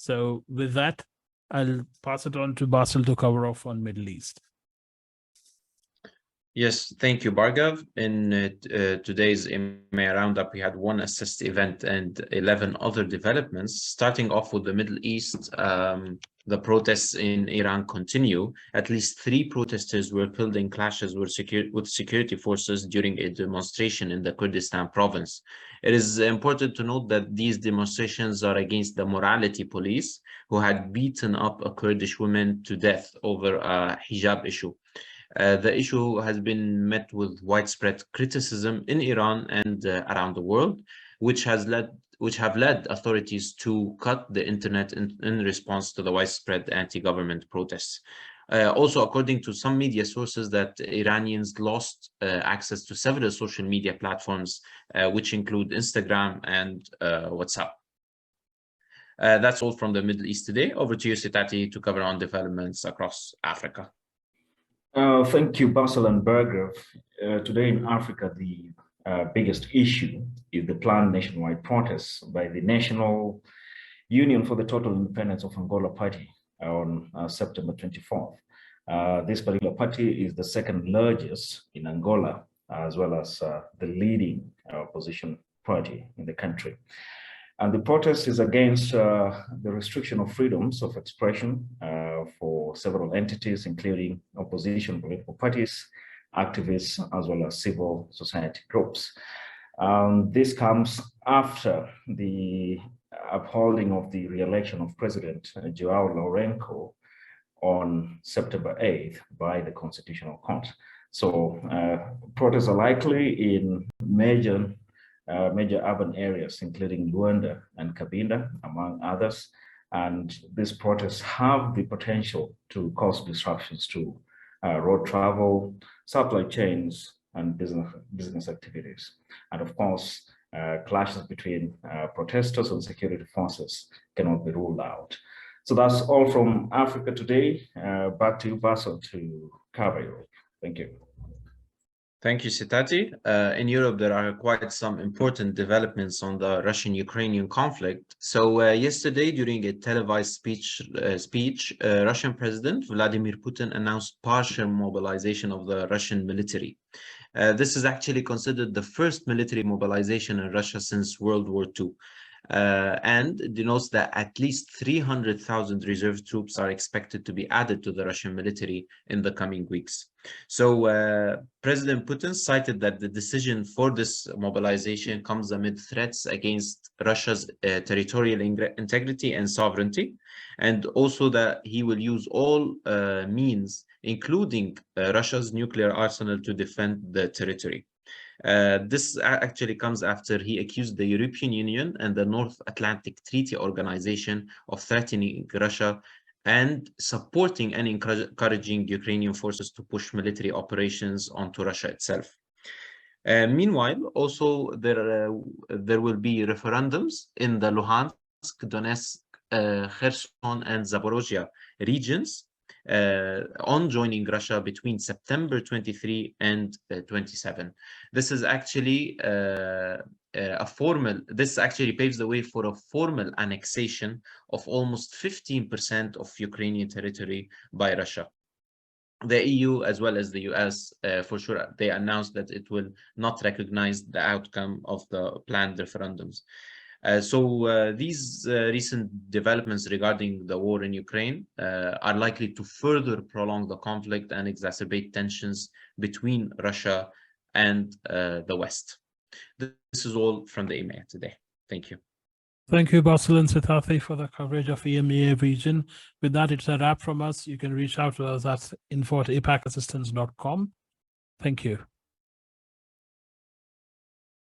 So with that, I'll pass it on to Bassel to cover off on Middle East. Yes, thank you, Bhargav. In today's EMEA roundup, we had one assist event and 11 other developments. Starting off with the Middle East, the protests in Iran continue. At least 3 protesters were killed in clashes with security forces during a demonstration in the Kurdistan province. It is important to note that these demonstrations are against the morality police, who had beaten up a Kurdish woman to death over a hijab issue. The issue has been met with widespread criticism in Iran and around the world, which have led authorities to cut the internet in response to the widespread anti-government protests. Also, according to some media sources, that Iranians lost access to several social media platforms, which include Instagram and WhatsApp. That's all from the Middle East today. Over to you, Sitati, to cover on developments across Africa. Thank you, Bassel and Bhargav. Today in Africa, the biggest issue is the planned nationwide protests by the National Union for the Total Independence of Angola party on September 24th. This particular party is the second largest in Angola, as well as the leading opposition party in the country. And the protest is against the restriction of freedoms of expression for several entities, including opposition political parties, activists, as well as civil society groups. This comes after the upholding of the re-election of President João Lourenço on September 8th by the Constitutional Court. So protests are likely in major urban areas, including Luanda and Cabinda, among others. And these protests have the potential to cause disruptions to road travel, supply chains, and business activities. And of course, clashes between protesters and security forces cannot be ruled out. So that's all from Africa today. Back to you, Bassel, to cover Europe. Thank you. Thank you, Sitati. In Europe, there are quite some important developments on the Russian-Ukrainian conflict. So yesterday, during a televised speech, Russian President Vladimir Putin announced partial mobilization of the Russian military. This is actually considered the first military mobilization in Russia since World War II. And denotes that at least 300,000 reserve troops are expected to be added to the Russian military in the coming weeks. So President Putin cited that the decision for this mobilization comes amid threats against Russia's territorial integrity and sovereignty, and also that he will use all means, including Russia's nuclear arsenal, to defend the territory. This actually comes after he accused the European Union and the North Atlantic Treaty Organization of threatening Russia and supporting and encouraging Ukrainian forces to push military operations onto Russia itself. Meanwhile, also there will be referendums in the Luhansk, Donetsk, Kherson, and Zaporizhia regions on joining Russia between September 23 and 27. This is actually this actually paves the way for a formal annexation of almost 15% of Ukrainian territory by Russia. The EU, as well as the US, for sure, they announced that it will not recognize the outcome of the planned referendums. So these recent developments regarding the war in Ukraine are likely to further prolong the conflict and exacerbate tensions between Russia and the West. This is all from the EMEA today. Thank you. Thank you, Bassel and Sitati, for the coverage of EMEA region. With that, it's a wrap from us. You can reach out to us at info@apacassistance.com. Thank you.